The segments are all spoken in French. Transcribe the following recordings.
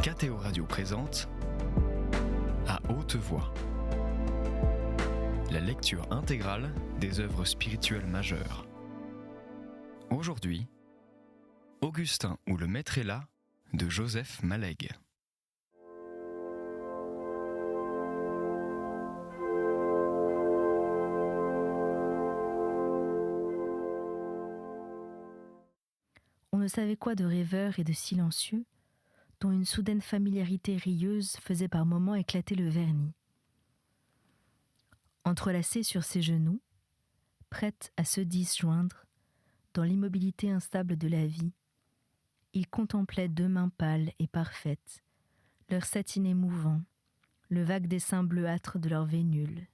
KTO Radio présente À haute voix, la lecture intégrale des œuvres spirituelles majeures. Aujourd'hui, Augustin ou le Maître est là de Joseph Malègue. On ne savait quoi de rêveur et de silencieux, dont une soudaine familiarité rieuse faisait par moments éclater le vernis. Entrelacé sur ses genoux, prête à se disjoindre, dans l'immobilité instable de la vie, il contemplait deux mains pâles et parfaites, leur satiné mouvant, le vague dessin bleuâtre de leurs vénules.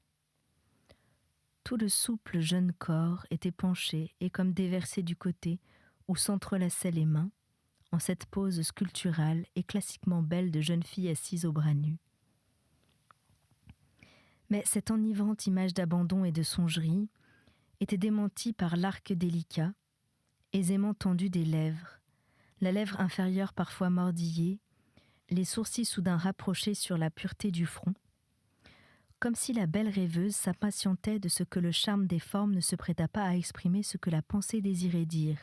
Tout le souple jeune corps était penché et comme déversé du côté où s'entrelaçaient les mains, en cette pose sculpturale et classiquement belle de jeune fille assise aux bras nus. Mais cette enivrante image d'abandon et de songerie était démentie par l'arc délicat, aisément tendu des lèvres, la lèvre inférieure parfois mordillée, les sourcils soudain rapprochés sur la pureté du front, comme si la belle rêveuse s'impatientait de ce que le charme des formes ne se prêta pas à exprimer ce que la pensée désirait dire,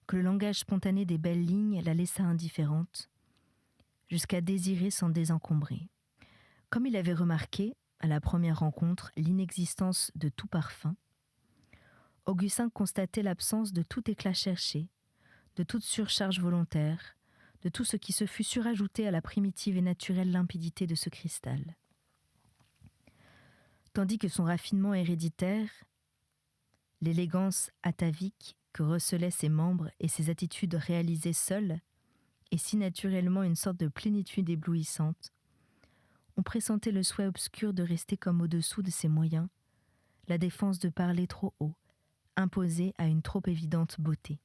que le langage spontané des belles lignes la laissa indifférente, jusqu'à désirer s'en désencombrer. Comme il avait remarqué, à la première rencontre, l'inexistence de tout parfum, Augustin constatait l'absence de tout éclat cherché, de toute surcharge volontaire, de tout ce qui se fût surajouté à la primitive et naturelle limpidité de ce cristal. Tandis que son raffinement héréditaire, l'élégance atavique que recelaient ses membres et ses attitudes réalisées seules, et si naturellement une sorte de plénitude éblouissante, on pressentait le souhait obscur de rester comme au-dessous de ses moyens, la défense de parler trop haut, imposée à une trop évidente beauté.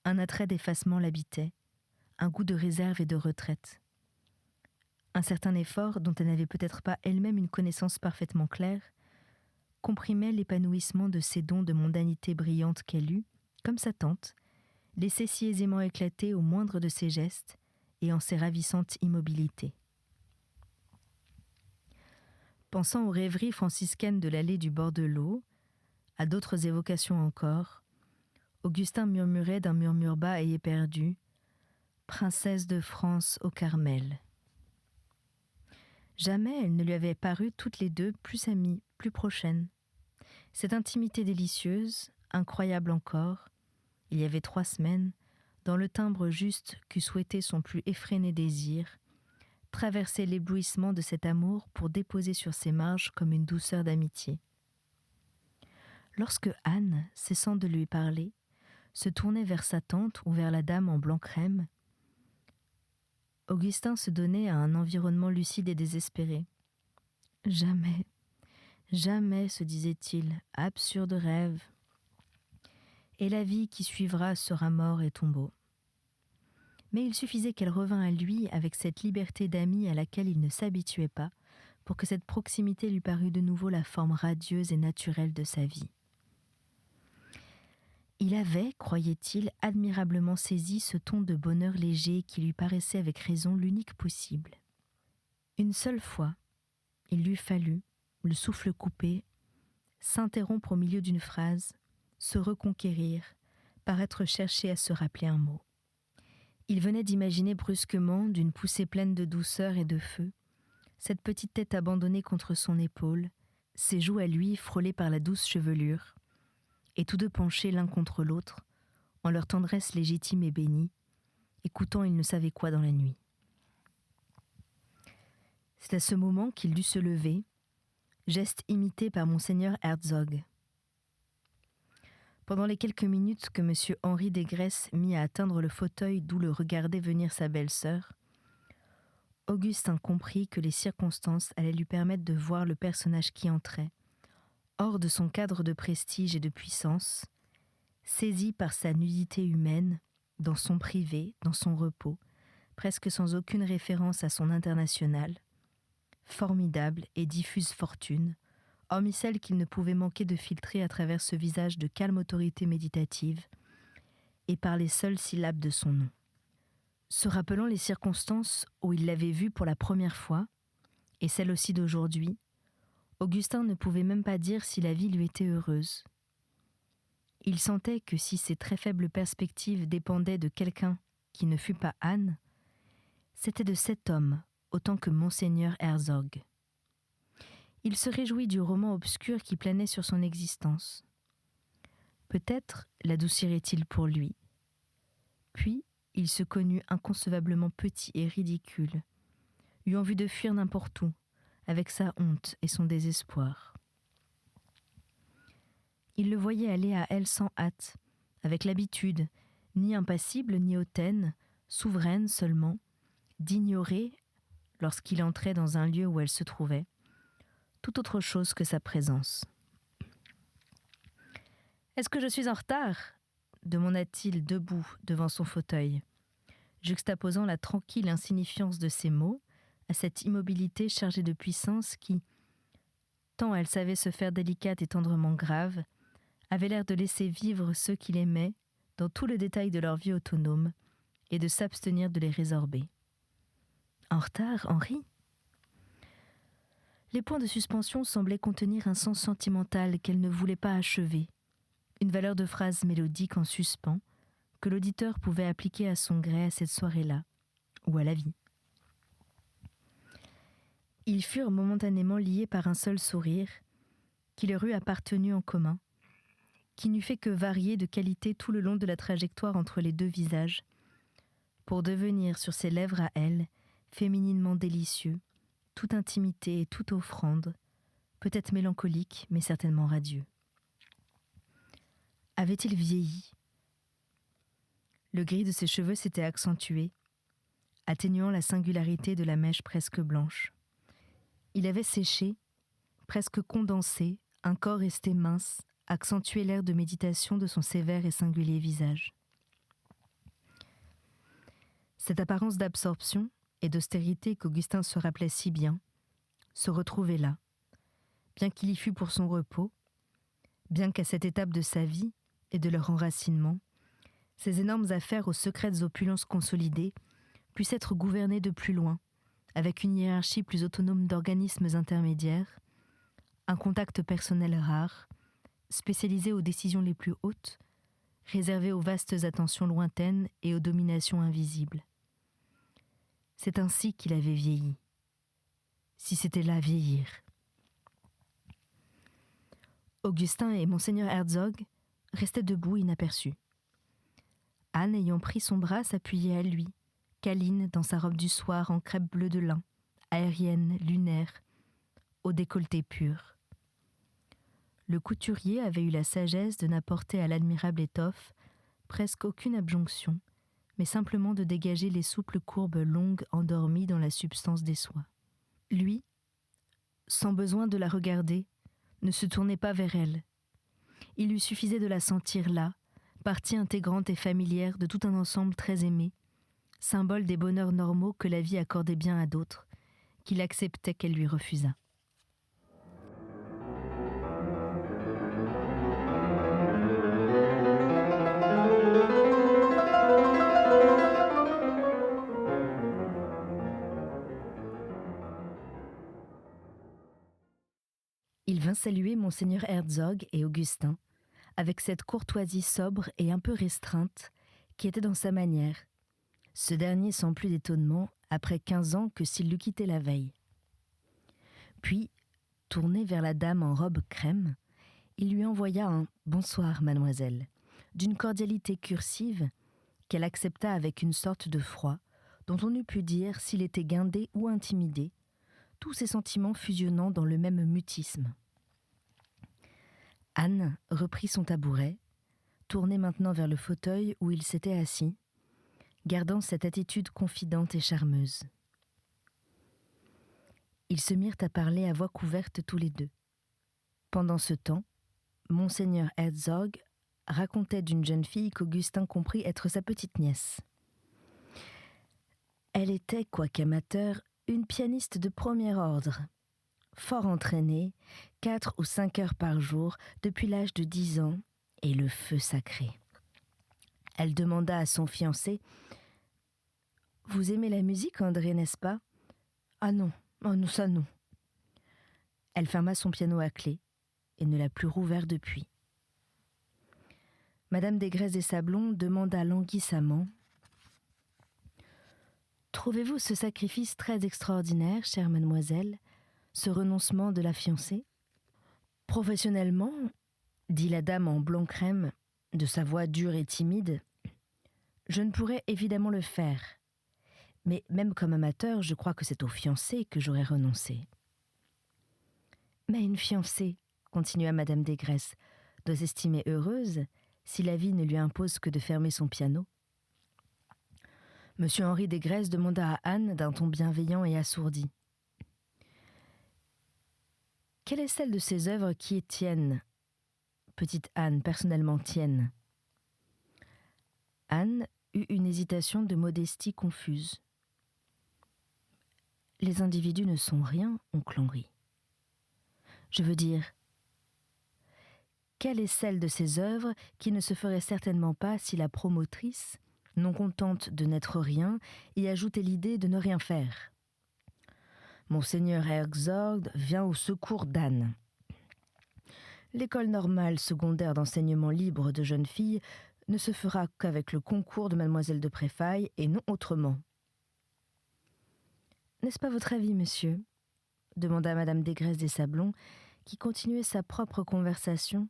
Un attrait d'effacement l'habitait, un goût de réserve et de retraite. Un certain effort, dont elle n'avait peut-être pas elle-même une connaissance parfaitement claire, comprimait l'épanouissement de ces dons de mondanité brillante qu'elle eut, comme sa tante, laissé si aisément éclater au moindre de ses gestes et en ses ravissantes immobilités. Pensant aux rêveries franciscaines de l'allée du bord de l'eau, à d'autres évocations encore, Augustin murmurait d'un murmure bas et éperdu « Princesse de France au Carmel ». Jamais elle ne lui avait paru toutes les deux plus amies, plus prochaines. Cette intimité délicieuse, incroyable encore, il y avait 3 semaines, dans le timbre juste qu'eût souhaité son plus effréné désir, traversait l'éblouissement de cet amour pour déposer sur ses marges comme une douceur d'amitié. Lorsque Anne, cessant de lui parler, se tournait vers sa tante ou vers la dame en blanc crème, Augustin se donnait à un environnement lucide et désespéré. « Jamais, jamais, se disait-il, absurde rêve. Et la vie qui suivra sera mort et tombeau. » Mais il suffisait qu'elle revînt à lui avec cette liberté d'amie à laquelle il ne s'habituait pas, pour que cette proximité lui parût de nouveau la forme radieuse et naturelle de sa vie. Il avait, croyait-il, admirablement saisi ce ton de bonheur léger qui lui paraissait avec raison l'unique possible. Une seule fois, il lui fallut, le souffle coupé, s'interrompre au milieu d'une phrase, se reconquérir, paraître chercher à se rappeler un mot. Il venait d'imaginer brusquement, d'une poussée pleine de douceur et de feu, cette petite tête abandonnée contre son épaule, ses joues à lui frôlées par la douce chevelure, et tous deux penchés l'un contre l'autre, en leur tendresse légitime et bénie, écoutant il ne savait quoi dans la nuit. C'est à ce moment qu'il dut se lever, geste imité par monseigneur Herzog. Pendant les quelques minutes que M. Henri Desgresses mit à atteindre le fauteuil d'où le regardait venir sa belle-sœur, Augustin comprit que les circonstances allaient lui permettre de voir le personnage qui entrait, hors de son cadre de prestige et de puissance, saisi par sa nudité humaine, dans son privé, dans son repos, presque sans aucune référence à son international, formidable et diffuse fortune, hormis celle qu'il ne pouvait manquer de filtrer à travers ce visage de calme autorité méditative, et par les seules syllabes de son nom. Se rappelant les circonstances où il l'avait vue pour la première fois, et celles aussi d'aujourd'hui, Augustin ne pouvait même pas dire si la vie lui était heureuse. Il sentait que si ses très faibles perspectives dépendaient de quelqu'un qui ne fût pas Anne, c'était de cet homme autant que Monseigneur Herzog. Il se réjouit du roman obscur qui planait sur son existence. Peut-être l'adoucirait-il pour lui. Puis, il se connut inconcevablement petit et ridicule, eut envie de fuir n'importe où, avec sa honte et son désespoir. Il le voyait aller à elle sans hâte, avec l'habitude, ni impassible ni hautaine, souveraine seulement, d'ignorer, lorsqu'il entrait dans un lieu où elle se trouvait, tout autre chose que sa présence. « Est-ce que je suis en retard ?» demanda-t-il debout devant son fauteuil, juxtaposant la tranquille insignifiance de ses mots à cette immobilité chargée de puissance qui, tant elle savait se faire délicate et tendrement grave, avait l'air de laisser vivre ceux qu'il aimait dans tout le détail de leur vie autonome et de s'abstenir de les résorber. « En retard, Henri ?» Les points de suspension semblaient contenir un sens sentimental qu'elle ne voulait pas achever, une valeur de phrase mélodique en suspens que l'auditeur pouvait appliquer à son gré à cette soirée-là, ou à la vie. Ils furent momentanément liés par un seul sourire, qui leur eût appartenu en commun, qui n'eût fait que varier de qualité tout le long de la trajectoire entre les deux visages, pour devenir sur ses lèvres à elle, fémininement délicieux, toute intimité et toute offrande, peut-être mélancolique, mais certainement radieux. Avait-il vieilli ? Le gris de ses cheveux s'était accentué, atténuant la singularité de la mèche presque blanche. Il avait séché, presque condensé, un corps resté mince, accentuait l'air de méditation de son sévère et singulier visage. Cette apparence d'absorption et d'austérité qu'Augustin se rappelait si bien, se retrouvait là, bien qu'il y fût pour son repos, bien qu'à cette étape de sa vie et de leur enracinement, ces énormes affaires aux secrètes opulences consolidées puissent être gouvernées de plus loin, avec une hiérarchie plus autonome d'organismes intermédiaires, un contact personnel rare, spécialisé aux décisions les plus hautes, réservé aux vastes attentions lointaines et aux dominations invisibles. C'est ainsi qu'il avait vieilli, si c'était là vieillir. Augustin et Monseigneur Herzog restaient debout inaperçus. Anne, ayant pris son bras, s'appuyait à lui, câline dans sa robe du soir en crêpe bleue de lin, aérienne, lunaire, au décolleté pur. Le couturier avait eu la sagesse de n'apporter à l'admirable étoffe presque aucune abjonction, mais simplement de dégager les souples courbes longues endormies dans la substance des soies. Lui, sans besoin de la regarder, ne se tournait pas vers elle. Il lui suffisait de la sentir là, partie intégrante et familière de tout un ensemble très aimé, symbole des bonheurs normaux que la vie accordait bien à d'autres, qu'il acceptait qu'elle lui refusât. Il vint saluer Monseigneur Herzog et Augustin, avec cette courtoisie sobre et un peu restreinte qui était dans sa manière, ce dernier sans plus d'étonnement après 15 ans que s'il l'eût quitté la veille. Puis, tourné vers la dame en robe crème, il lui envoya un « Bonsoir, mademoiselle », d'une cordialité cursive qu'elle accepta avec une sorte de froid, dont on eût pu dire s'il était guindé ou intimidé, tous ses sentiments fusionnant dans le même mutisme. Anne reprit son tabouret, tournée maintenant vers le fauteuil où il s'était assis, gardant cette attitude confidente et charmeuse. Ils se mirent à parler à voix couverte tous les deux. Pendant ce temps, Monseigneur Herzog racontait d'une jeune fille qu'Augustin comprit être sa petite-nièce. Elle était, quoiqu'amateur, une pianiste de premier ordre, fort entraînée, 4 ou 5 heures par jour, depuis l'âge de 10 ans, et le feu sacré. Elle demanda à son fiancé Vous aimez la musique, André, n'est-ce pas ? Ah non, oh non, ça non. Elle ferma son piano à clé et ne l'a plus rouvert depuis. Madame Desgresses des Sablons demanda languissamment « Trouvez-vous ce sacrifice très extraordinaire, chère mademoiselle, ce renoncement de la fiancée ?» « Professionnellement, dit la dame en blanc crème, de sa voix dure et timide, je ne pourrais évidemment le faire. Mais même comme amateur, je crois que c'est aux fiancés que j'aurais renoncé. » « Mais une fiancée, continua Madame Desgresses, doit s'estimer heureuse si la vie ne lui impose que de fermer son piano. » Monsieur Henri Desgresses demanda à Anne d'un ton bienveillant et assourdi. « Quelle est celle de ces œuvres qui est tienne, petite Anne, personnellement tienne ?» Anne eut une hésitation de modestie confuse. « Les individus ne sont rien, oncle Henri. Je veux dire, quelle est celle de ces œuvres qui ne se ferait certainement pas si la promotrice, non contente de n'être rien, y ajoutait l'idée de ne rien faire ? Monseigneur Herzog vient au secours d'Anne. L'école normale secondaire d'enseignement libre de jeunes filles ne se fera qu'avec le concours de mademoiselle de Préfaille et non autrement. » « N'est-ce pas votre avis, monsieur ? » demanda Madame Desgresses des Sablons, qui continuait sa propre conversation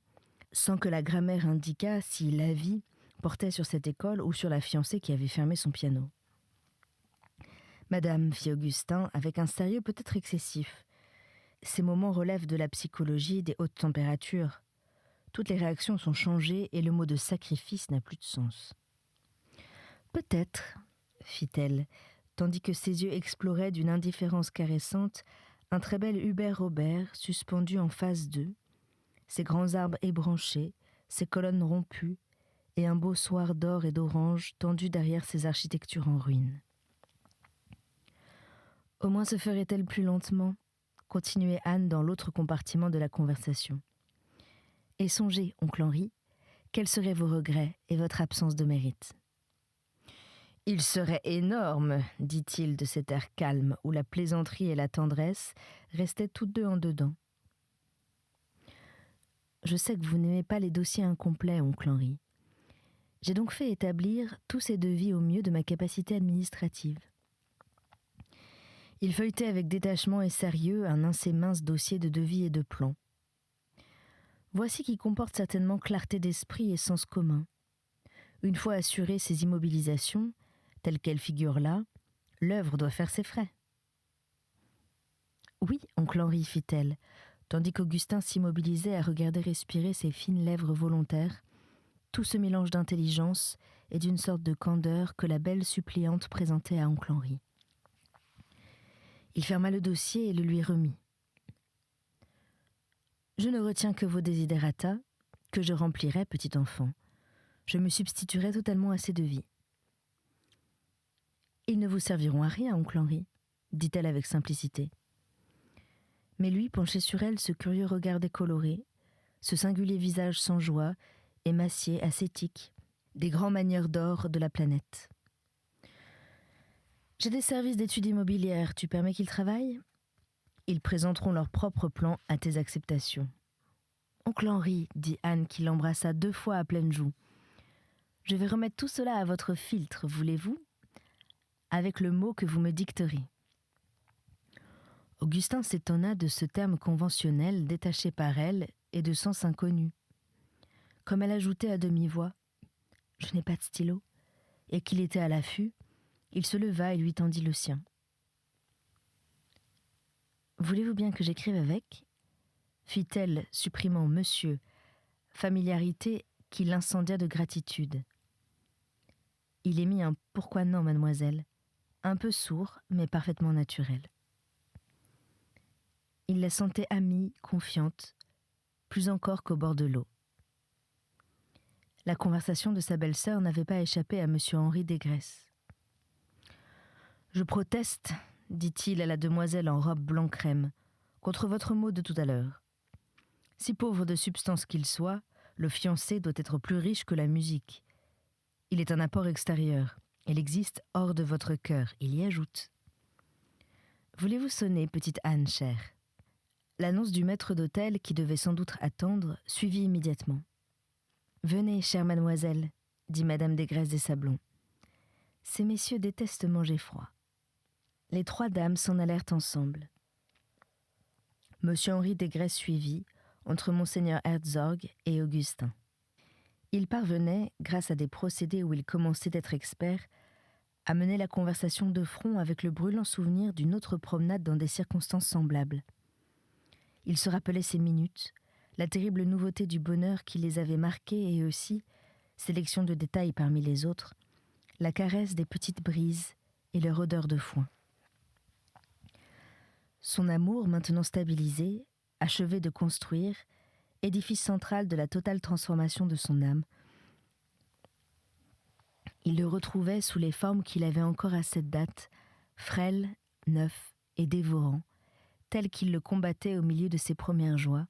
sans que la grammaire indiquât si l'avis portait sur cette école ou sur la fiancée qui avait fermé son piano. « Madame, fit Augustin, avec un sérieux peut-être excessif. Ces moments relèvent de la psychologie des hautes températures. Toutes les réactions sont changées et le mot de sacrifice n'a plus de sens. »« Peut-être, fit-elle, tandis que ses yeux exploraient d'une indifférence caressante un très bel Hubert Robert suspendu en face d'eux, ses grands arbres ébranchés, ses colonnes rompues, et un beau soir d'or et d'orange tendu derrière ces architectures en ruine. Au moins se ferait-elle plus lentement, continuait Anne dans l'autre compartiment de la conversation. Et songez, oncle Henri, quels seraient vos regrets et votre absence de mérite ? Il serait énorme, dit-il de cet air calme où la plaisanterie et la tendresse restaient toutes deux en dedans. Je sais que vous n'aimez pas les dossiers incomplets, oncle Henri. J'ai donc fait établir tous ces devis au mieux de ma capacité administrative. Il feuilletait avec détachement et sérieux un assez mince dossier de devis et de plans. Voici qui comporte certainement clarté d'esprit et sens commun. Une fois assurées ces immobilisations, telles qu'elles figurent là, l'œuvre doit faire ses frais. Oui, oncle Henri, fit-elle, tandis qu'Augustin s'immobilisait à regarder respirer ses fines lèvres volontaires, tout ce mélange d'intelligence et d'une sorte de candeur que la belle suppliante présentait à oncle Henri. Il ferma le dossier et le lui remit. « Je ne retiens que vos desiderata, que je remplirai, petit enfant. Je me substituerai totalement à ces devis. » « Ils ne vous serviront à rien, oncle Henri, » dit-elle avec simplicité. Mais lui penchait sur elle ce curieux regard décoloré, ce singulier visage sans joie, émacié, ascétique, des grands manières d'or de la planète. « J'ai des services d'études immobilières, tu permets qu'ils travaillent ? Ils présenteront leurs propres plans à tes acceptations. »« Oncle Henri, dit Anne qui l'embrassa 2 fois à pleine joue, je vais remettre tout cela à votre filtre, voulez-vous ? Avec le mot que vous me dicterez. » Augustin s'étonna de ce terme conventionnel détaché par elle et de sens inconnu. Comme elle ajoutait à demi-voix « Je n'ai pas de stylo » et qu'il était à l'affût, il se leva et lui tendit le sien. « Voulez-vous bien que j'écrive avec ?» fit-elle, supprimant « monsieur », familiarité qui l'incendia de gratitude. Il émit un « pourquoi non, mademoiselle ?» un peu sourd, mais parfaitement naturel. Il la sentait amie, confiante, plus encore qu'au bord de l'eau. La conversation de sa belle-sœur n'avait pas échappé à monsieur Henri Desgresses. « Je proteste, dit-il à la demoiselle en robe blanc crème, contre votre mot de tout à l'heure. Si pauvre de substance qu'il soit, le fiancé doit être plus riche que la musique. Il est un apport extérieur. Elle existe hors de votre cœur, il y ajoute. Voulez-vous sonner, petite Anne chère ? L'annonce du maître d'hôtel, qui devait sans doute attendre, suivit immédiatement. Venez, chère mademoiselle, dit madame Desgraisses des Sablons. Ces messieurs détestent manger froid. Les 3 dames s'en allèrent ensemble. Monsieur Henri Desgraisses suivit, entre monseigneur Herzog et Augustin. Il parvenait, grâce à des procédés où il commençait d'être expert, à mener la conversation de front avec le brûlant souvenir d'une autre promenade dans des circonstances semblables. Il se rappelait ces minutes, la terrible nouveauté du bonheur qui les avait marqués et aussi, sélection de détails parmi les autres, la caresse des petites brises et leur odeur de foin. Son amour, maintenant stabilisé, achevé de construire, édifice central de la totale transformation de son âme, il le retrouvait sous les formes qu'il avait encore à cette date, frêle, neuf et dévorant, tel qu'il le combattait au milieu de ses premières joies,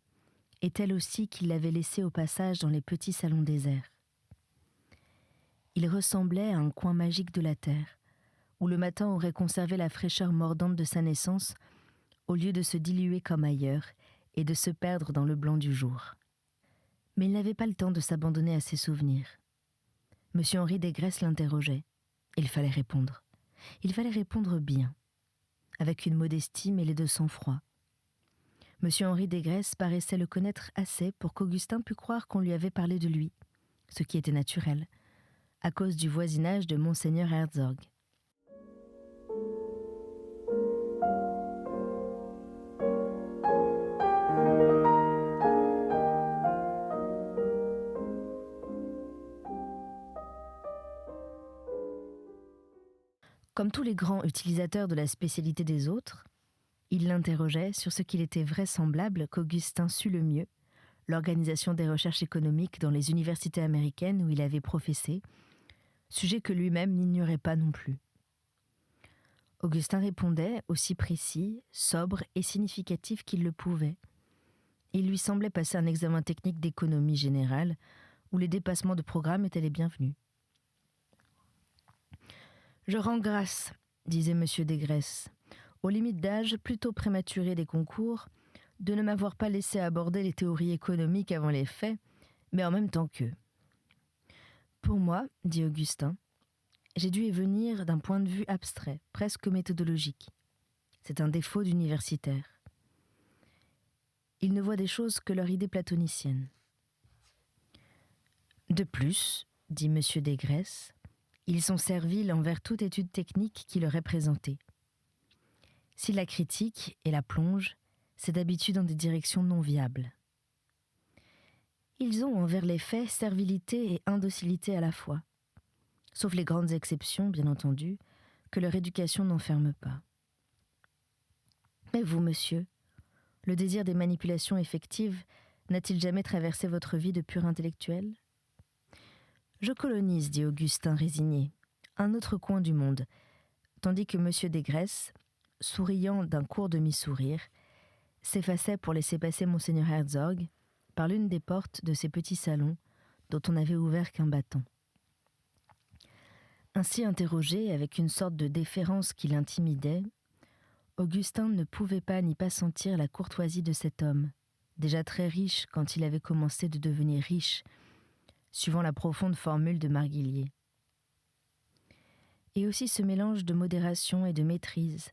et tel aussi qu'il l'avait laissé au passage dans les petits salons déserts. Il ressemblait à un coin magique de la terre, où le matin aurait conservé la fraîcheur mordante de sa naissance, au lieu de se diluer comme ailleurs et de se perdre dans le blanc du jour. Mais il n'avait pas le temps de s'abandonner à ses souvenirs. Monsieur Henri Desgraisses l'interrogeait. Il fallait répondre. Il fallait répondre bien, avec une modestie mêlée de sang-froid. Monsieur Henri Desgraisses paraissait le connaître assez pour qu'Augustin pût croire qu'on lui avait parlé de lui, ce qui était naturel, à cause du voisinage de monseigneur Herzog. Comme tous les grands utilisateurs de la spécialité des autres, il l'interrogeait sur ce qu'il était vraisemblable qu'Augustin sût le mieux, l'organisation des recherches économiques dans les universités américaines où il avait professé, sujet que lui-même n'ignorait pas non plus. Augustin répondait aussi précis, sobre et significatif qu'il le pouvait. Il lui semblait passer un examen technique d'économie générale où les dépassements de programme étaient les bienvenus. « Je rends grâce, disait M. Desgraisses, aux limites d'âge plutôt prématurées des concours, de ne m'avoir pas laissé aborder les théories économiques avant les faits, mais en même temps qu'eux. Pour moi, dit Augustin, j'ai dû y venir d'un point de vue abstrait, presque méthodologique. C'est un défaut d'universitaire. Ils ne voient des choses que leur idée platonicienne. De plus, dit M. Desgraisses, ils sont serviles envers toute étude technique qui leur est présentée. Si la critique et la plonge, c'est d'habitude dans des directions non viables. Ils ont envers les faits servilité et indocilité à la fois, sauf les grandes exceptions, bien entendu, que leur éducation n'enferme pas. Mais vous, monsieur, le désir des manipulations effectives n'a-t-il jamais traversé votre vie de pur intellectuel ? Je colonise, dit Augustin résigné, un autre coin du monde, tandis que M. Desgraisses, souriant d'un court demi-sourire, s'effaçait pour laisser passer monseigneur Herzog par l'une des portes de ces petits salons dont on n'avait ouvert qu'un battant. Ainsi interrogé, avec une sorte de déférence qui l'intimidait, Augustin ne pouvait pas n'y pas sentir la courtoisie de cet homme, déjà très riche quand il avait commencé de devenir riche, suivant la profonde formule de Marguillier. Et aussi ce mélange de modération et de maîtrise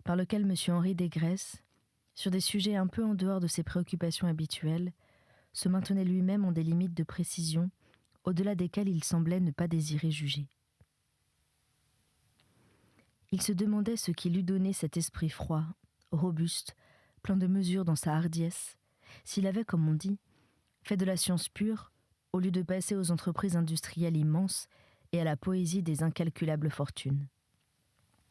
par lequel M. Henri Desgraisses, sur des sujets un peu en dehors de ses préoccupations habituelles, se maintenait lui-même en des limites de précision au-delà desquelles il semblait ne pas désirer juger. Il se demandait ce qui lui donnait cet esprit froid, robuste, plein de mesure dans sa hardiesse, s'il avait, comme on dit, fait de la science pure, au lieu de passer aux entreprises industrielles immenses et à la poésie des incalculables fortunes.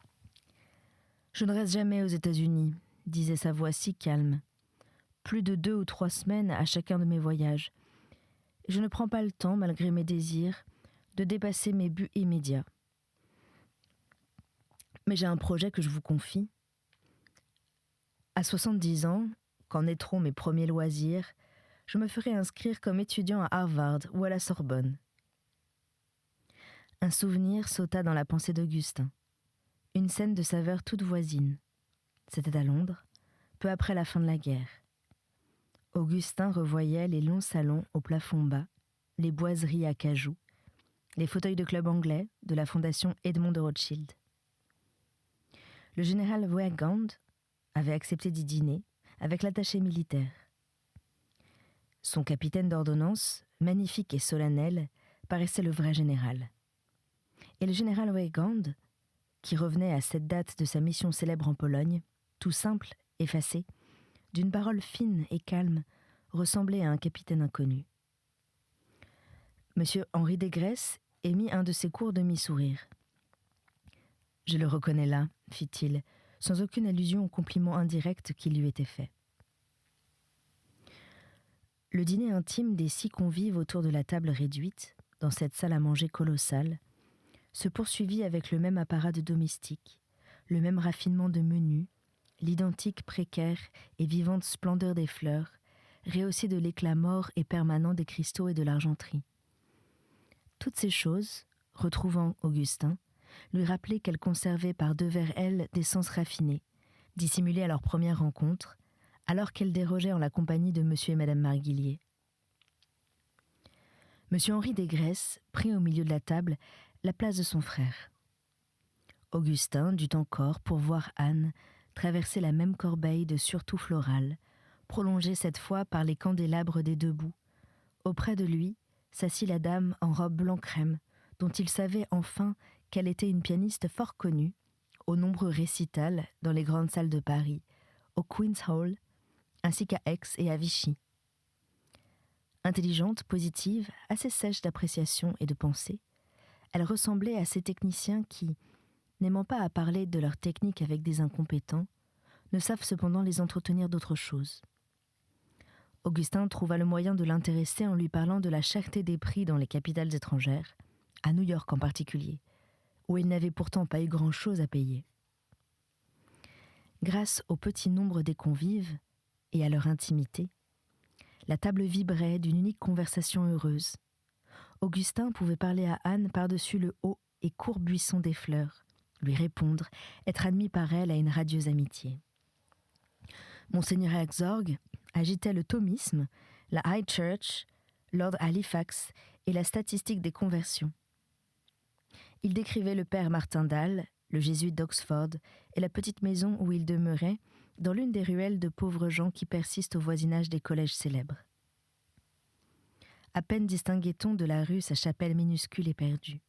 « Je ne reste jamais aux États-Unis, disait sa voix si calme, plus de 2 ou 3 semaines à chacun de mes voyages. Je ne prends pas le temps, malgré mes désirs, de dépasser mes buts immédiats. Mais j'ai un projet que je vous confie. À 70 ans, quand naîtront mes premiers loisirs, je me ferai inscrire comme étudiant à Harvard ou à la Sorbonne. Un souvenir sauta dans la pensée d'Augustin. Une scène de saveur toute voisine. C'était à Londres, peu après la fin de la guerre. Augustin revoyait les longs salons au plafond bas, les boiseries à cajou, les fauteuils de club anglais de la fondation Edmond de Rothschild. Le général Weygand avait accepté d'y dîner avec l'attaché militaire. Son capitaine d'ordonnance, magnifique et solennel, paraissait le vrai général. Et le général Weygand, qui revenait à cette date de sa mission célèbre en Pologne, tout simple, effacé, d'une parole fine et calme, ressemblait à un capitaine inconnu. Monsieur Henri Desgresses émit un de ses courts demi-sourires. « Je le reconnais là, fit-il, sans aucune allusion au compliment indirect qui lui était fait. Le dîner intime des 6 convives autour de la table réduite, dans cette salle à manger colossale, se poursuivit avec le même apparat de domestique, le même raffinement de menu, l'identique précaire et vivante splendeur des fleurs, rehaussée de l'éclat mort et permanent des cristaux et de l'argenterie. Toutes ces choses, retrouvant Augustin, lui rappelaient qu'elle conservait par devers elle des sens raffinés, dissimulés à leur première rencontre, alors qu'elle dérogeait en la compagnie de monsieur et madame Marguillier. Monsieur Henri Desgresses prit au milieu de la table la place de son frère. Augustin dut encore, pour voir Anne, traverser la même corbeille de surtout floral, prolongée cette fois par les candélabres des 2 bouts. Auprès de lui s'assit la dame en robe blanc crème, dont il savait enfin qu'elle était une pianiste fort connue, aux nombreux récitals dans les grandes salles de Paris, au Queen's Hall, ainsi qu'à Aix et à Vichy. Intelligente, positive, assez sèche d'appréciation et de pensée, elle ressemblait à ces techniciens qui, n'aimant pas à parler de leur technique avec des incompétents, ne savent cependant les entretenir d'autre chose. Augustin trouva le moyen de l'intéresser en lui parlant de la cherté des prix dans les capitales étrangères, à New York en particulier, où il n'avait pourtant pas eu grand-chose à payer. Grâce au petit nombre des convives et à leur intimité, la table vibrait d'une unique conversation heureuse. Augustin pouvait parler à Anne par-dessus le haut et court buisson des fleurs, lui répondre, être admis par elle à une radieuse amitié. Monseigneur Herzog agitait le thomisme, la High Church, Lord Halifax et la statistique des conversions. Il décrivait le père Martindale, le jésuite d'Oxford, et la petite maison où il demeurait, dans l'une des ruelles de pauvres gens qui persistent au voisinage des collèges célèbres. À peine distinguait-on de la rue sa chapelle minuscule et perdue.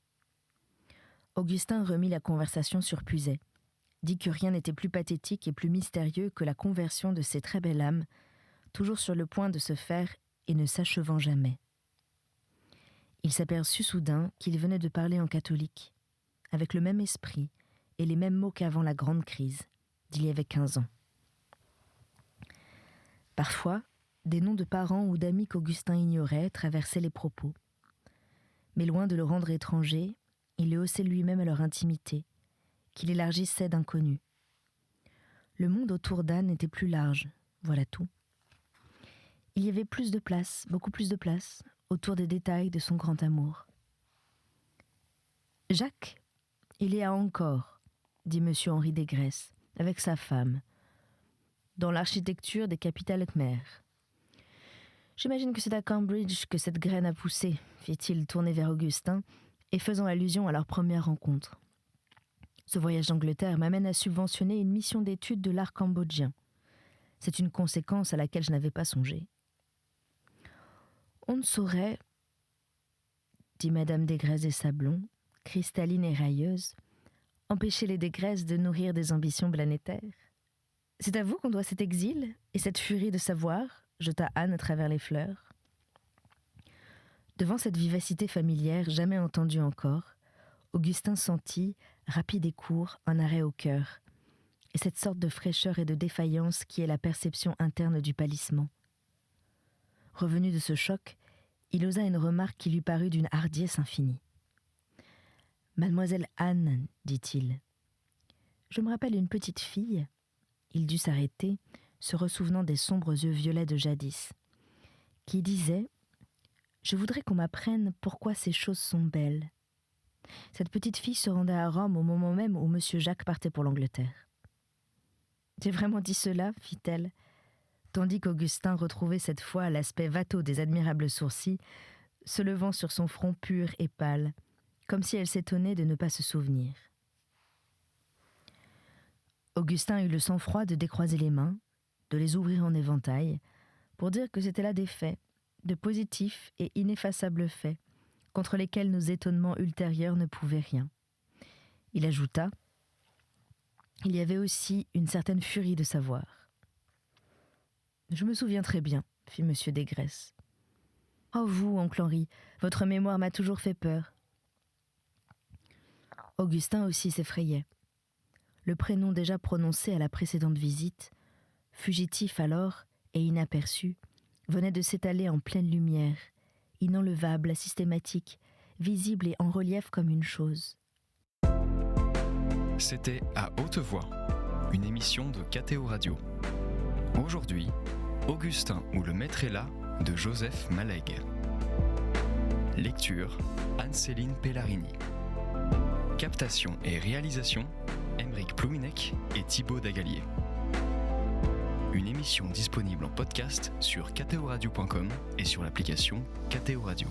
Augustin remit la conversation sur Puiset, dit que rien n'était plus pathétique et plus mystérieux que la conversion de ces très belles âmes, toujours sur le point de se faire et ne s'achevant jamais. Il s'aperçut soudain qu'il venait de parler en catholique, avec le même esprit et les mêmes mots qu'avant la grande crise, d'il y avait 15 ans. Parfois, des noms de parents ou d'amis qu'Augustin ignorait traversaient les propos. Mais loin de le rendre étranger, il le haussait lui-même à leur intimité, qu'il élargissait d'inconnus. Le monde autour d'Anne était plus large, voilà tout. Il y avait plus de place, beaucoup plus de place, autour des détails de son grand amour. « Jacques, il est à Ancre, dit monsieur Henri Desgresses, avec sa femme, dans l'architecture des capitales Khmer. J'imagine que c'est à Cambridge que cette graine a poussé, fit-il tourné vers Augustin, et faisant allusion à leur première rencontre. Ce voyage d'Angleterre m'amène à subventionner une mission d'étude de l'art cambodgien. C'est une conséquence à laquelle je n'avais pas songé. On ne saurait, dit madame Desgresses des Sablons, cristalline et railleuse, empêcher les Desgresses de nourrir des ambitions planétaires. C'est à vous qu'on doit cet exil et cette furie de savoir, jeta Anne à travers les fleurs. Devant cette vivacité familière jamais entendue encore, Augustin sentit, rapide et court, un arrêt au cœur, et cette sorte de fraîcheur et de défaillance qui est la perception interne du pâlissement. Revenu de ce choc, il osa une remarque qui lui parut d'une hardiesse infinie. « Mademoiselle Anne, dit-il, je me rappelle une petite fille. » Il dut s'arrêter, se ressouvenant des sombres yeux violets de jadis, qui disait « Je voudrais qu'on m'apprenne pourquoi ces choses sont belles. Cette petite fille se rendait à Rome au moment même où monsieur Jacques partait pour l'Angleterre. « J'ai vraiment dit cela ?» fit-elle, tandis qu'Augustin retrouvait cette fois l'aspect watteau des admirables sourcils, se levant sur son front pur et pâle, comme si elle s'étonnait de ne pas se souvenir. Augustin eut le sang-froid de décroiser les mains, de les ouvrir en éventail, pour dire que c'était là des faits, de positifs et ineffaçables faits, contre lesquels nos étonnements ultérieurs ne pouvaient rien. Il ajouta : « Il y avait aussi une certaine furie de savoir. »« Je me souviens très bien, » fit M. Desgresses. « Oh vous, oncle Henri, votre mémoire m'a toujours fait peur. » Augustin aussi s'effrayait. Le prénom déjà prononcé à la précédente visite, fugitif alors et inaperçu, venait de s'étaler en pleine lumière, inenlevable, systématique, visible et en relief comme une chose. C'était À haute voix, une émission de KTO Radio. Aujourd'hui, Augustin ou le maître est là de Joseph Malègue. Lecture, Anne-Céline Pellarini. Captation et réalisation, Aymeric Plouinec et Thibaut Dagalier. Une émission disponible en podcast sur ktoradio.com et sur l'application KTO Radio.